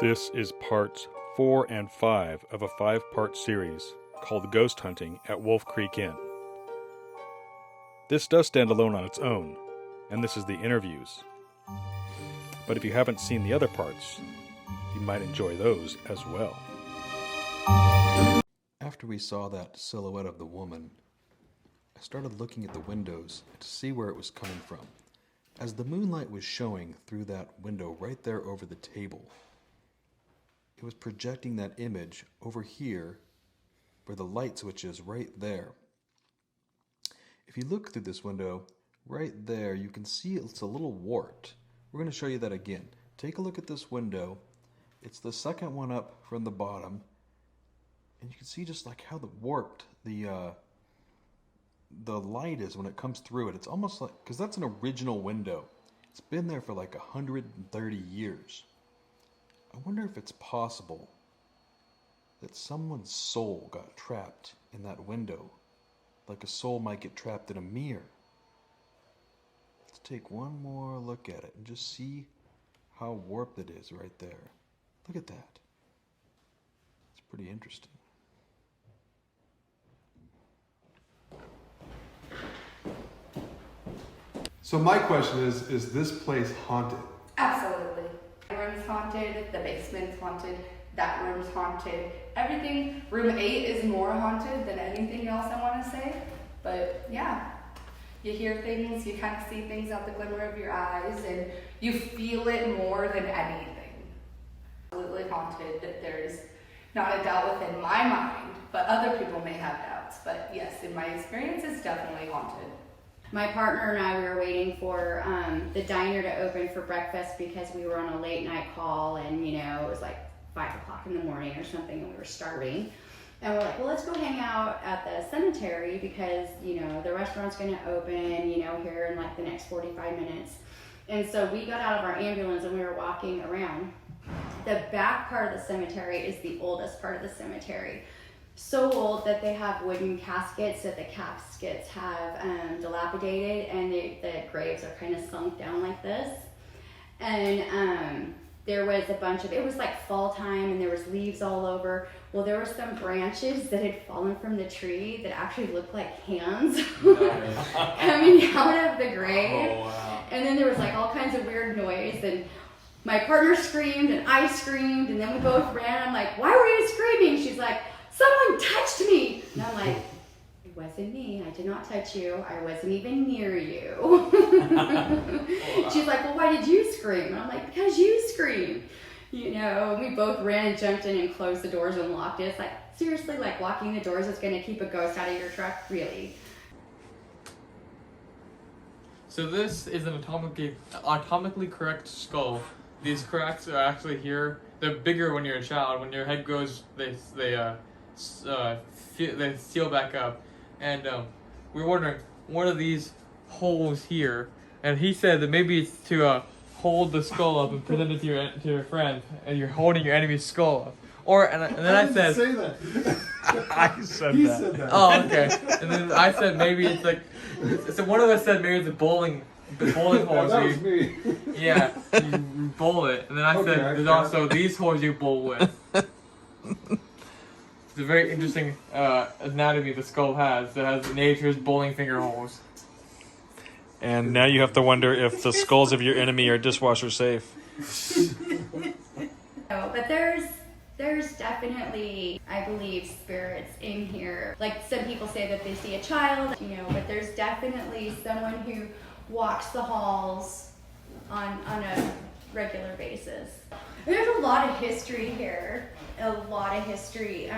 This is parts 4 and 5 of a 5-part series called Ghost Hunting at Wolf Creek Inn. This does stand alone on its own, and this is the interviews. But if you haven't seen the other parts, you might enjoy those as well. After we saw that silhouette of the woman, I started looking at the windows to see where it was coming from, as the moonlight was showing through that window right there over the table. It was projecting that image over here where the light switch is right there. If you look through this window, right there, you can see it's a little warped. We're going to show you that again. Take a look at this window. It's the second one up from the bottom. And you can see just like how warped the light is when it comes through it. It's almost like, because that's an original window. It's been there for like 130 years. I wonder if it's possible that someone's soul got trapped in that window, like a soul might get trapped in a mirror. Let's take one more look at it and just see how warped it is right there. Look at that. It's pretty interesting. So my question is this place haunted? Absolutely. The room's haunted, the basement's haunted, that room's haunted. Everything, room 8 is more haunted than anything else I want to say. But yeah, you hear things, you kind of see things out the glimmer of your eyes, and you feel it more than anything. Absolutely haunted. That there's not a doubt within my mind, but other people may have doubts. But yes, in my experience, it's definitely haunted. My partner and I, we were waiting for the diner to open for breakfast because we were on a late night call, and it was like 5 o'clock in the morning or something, and we were starving. And we're like, well, let's go hang out at the cemetery because, the restaurant's going to open, here in like the next 45 minutes. And so we got out of our ambulance and we were walking around. The back part of the cemetery is the oldest part of the cemetery. So old that they have wooden caskets, that the caskets have dilapidated, and the graves are kind of sunk down like this. And there was a bunch of, it was like fall time, and there was leaves all over. Well, there were some branches that had fallen from the tree that actually looked like hands coming out of the grave. Oh, wow. And then there was like all kinds of weird noise, and my partner screamed and I screamed, and then we both ran. I'm like, why were you screaming? She's like, someone touched me. And I'm like, it wasn't me. I did not touch you. I wasn't even near you. She's like, well, why did you scream? And I'm like, because you screamed. We both ran and jumped in and closed the doors and locked it. It's like, seriously, like locking the doors is going to keep a ghost out of your truck? Really? So this is an anatomically correct skull. These cracks are actually here. They're bigger when you're a child. When your head grows, they seal back up. And we're wondering, what are these holes here? And he said that maybe it's to hold the skull up and present it to your friend, and you're holding your enemy's skull up. And then I said, say that. I said He that. said that. oh, okay. And then I said maybe it's like, so one of us said maybe it's a bowling holes. That was me. Yeah, you bowl it. And then I said there's also these holes you bowl with. It's a very interesting anatomy the skull has. It has nature's bowling finger holes. And now you have to wonder if the skulls of your enemy are dishwasher safe. No, but there's definitely, I believe, spirits in here. Like some people say that they see a child, but there's definitely someone who walks the halls on a regular basis. There's a lot of history here, a lot of history.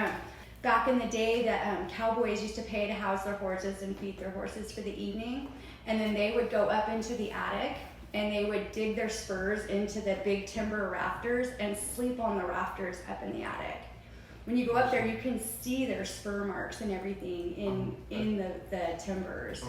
Back in the day, that cowboys used to pay to house their horses and feed their horses for the evening, and then they would go up into the attic and they would dig their spurs into the big timber rafters and sleep on the rafters up in the attic. When you go up there, you can see their spur marks and everything in the timbers.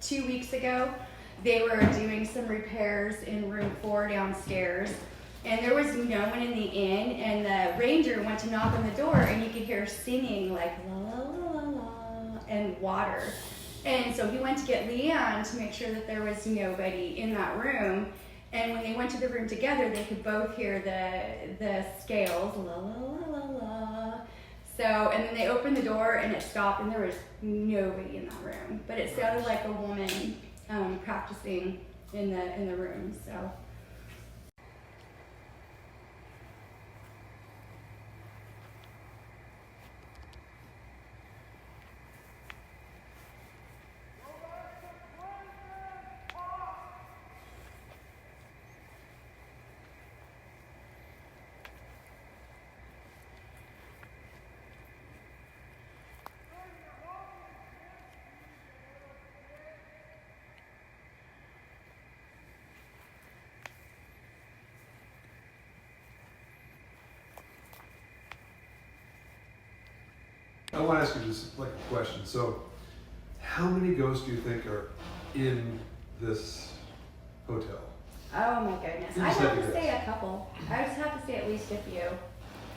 2 weeks ago. They were doing some repairs in room 4 downstairs, and there was no one in the inn, and the ranger went to knock on the door, and you could hear singing like la la la la la and water. And so he went to get Leanne to make sure that there was nobody in that room. And when they went to the room together, they could both hear the scales, la la la la la. So, and then they opened the door and it stopped, and there was nobody in that room. But it sounded like a woman practicing in the room. So. I want to ask you just like a question. So, how many ghosts do you think are in this hotel? Oh my goodness. You I'd just have have to to say a couple. I would have to say at least a few.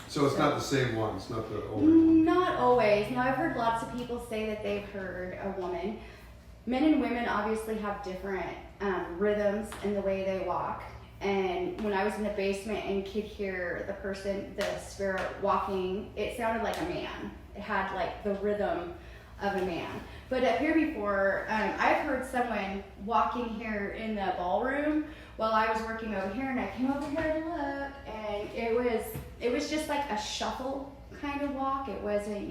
So it's not the same ones, not the older. Not always. Now, I've heard lots of people say that they've heard a woman. Men and women obviously have different rhythms in the way they walk. And when I was in the basement and could hear the spirit walking, it sounded like a man. It had like the rhythm of a man. But up here before, I've heard someone walking here in the ballroom while I was working over here, and I came over here to look, and it was just like a shuffle kind of walk. It wasn't,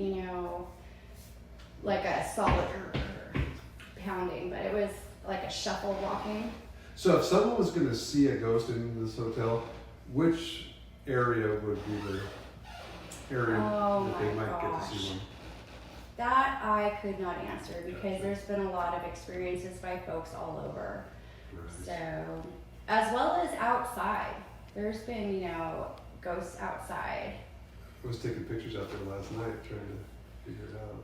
like a solid pounding, but it was like a shuffle walking. So if someone was going to see a ghost in this hotel, which area would be the area that they might get to see one? That I could not answer because there's been a lot of experiences by folks all over. Right. So, as well as outside. There's been, ghosts outside. I was taking pictures out there last night trying to figure it out.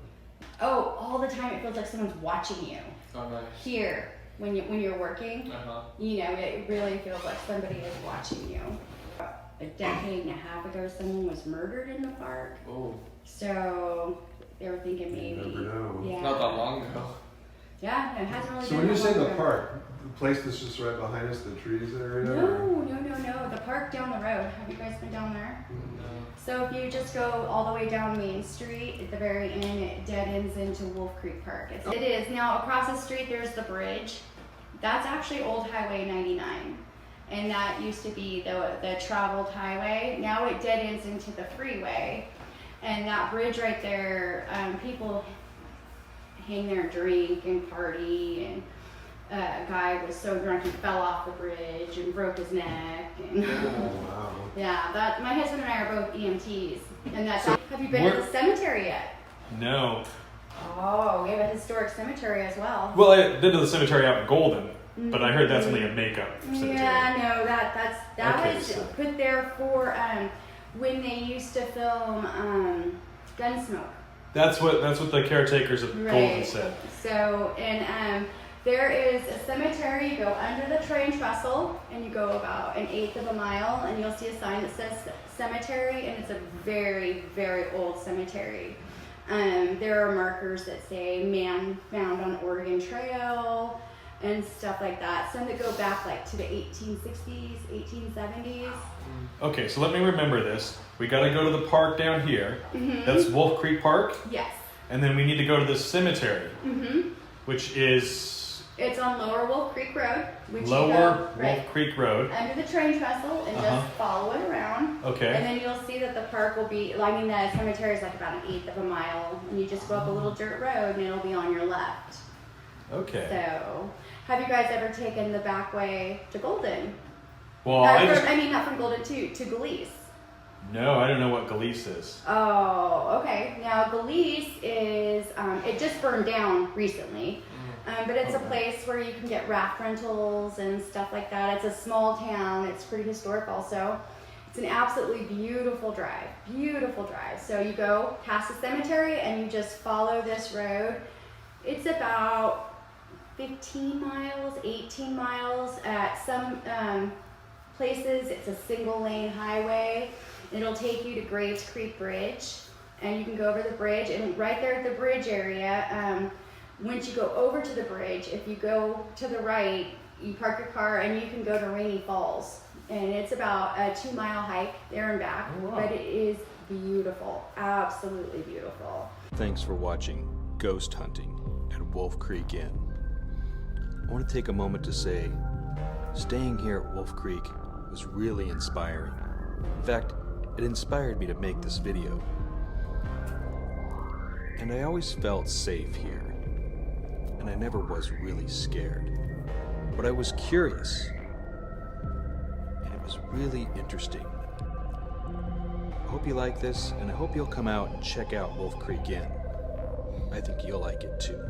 Oh, all the time it feels like someone's watching you. Oh, nice. Here, when you're working, Uh-huh. it really feels like somebody is watching you. A decade and a half ago, someone was murdered in the park. Oh, So they were thinking maybe. You never know. Yeah. not that long ago. Yeah, it hasn't really So been when you that say long the ago. park, the place that's just right behind us, the trees area? No. or- The park down the road. Have you guys been down there? No. So if you just go all the way down Main Street, at the very end, it dead ends into Wolf Creek Park. It is. Now across the street, there's the bridge. That's actually Old Highway 99. And that used to be the traveled highway. Now it dead ends into the freeway. And that bridge right there, people hang there and drink and party, and a guy was so drunk he fell off the bridge and broke his neck. And Oh, wow. yeah, my husband and I are both EMTs, and that's. So Have you been to the cemetery yet? No. Oh, we have a historic cemetery as well. Well, I've been to the cemetery out in Golden, but I heard that's only a makeup cemetery. Yeah, no, that Okay, was so- put there for when they used to film Gunsmoke. That's what the caretakers of Golden said. So, and there is a cemetery. You go under the train trestle, and you go about an eighth of a mile, and you'll see a sign that says cemetery, and it's a very, very old cemetery. There are markers that say man found on Oregon Trail and stuff like that. Some that go back like to the 1860s, 1870s. Okay, so let me remember this. We got to go to the park down here. Mm-hmm. That's Wolf Creek Park. Yes. And then we need to go to the cemetery, Mm-hmm. which is It's on Lower Wolf Creek Road, which you Lower go Wolf right Creek Road. under the train trestle and Uh-huh. just follow it around. Okay. And then you'll see that the park will be, the cemetery is like about an eighth of a mile, and you just go up a little dirt road and it'll be on your left. Okay. So, have you guys ever taken the back way to Golden? Well, Not from Golden to Galeese. No, I don't know what Galeese is. Oh, okay. Now, Galeese is, it just burned down recently. But it's a place where you can get raft rentals and stuff like that. It's a small town. It's pretty historic also. It's an absolutely beautiful drive. Beautiful drive. So you go past the cemetery and you just follow this road. It's about 15 miles, 18 miles. At some places, it's a single lane highway. It'll take you to Graves Creek Bridge, and you can go over the bridge, and right there at the bridge area, once you go over to the bridge, if you go to the right, you park your car and you can go to Rainy Falls. And it's about a 2-mile hike there and back, but it is beautiful, absolutely beautiful. Thanks for watching Ghost Hunting at Wolf Creek Inn. I want to take a moment to say, staying here at Wolf Creek was really inspiring. In fact, it inspired me to make this video. And I always felt safe here, and I never was really scared. But I was curious, and it was really interesting. I hope you like this, and I hope you'll come out and check out Wolf Creek Inn. I think you'll like it too.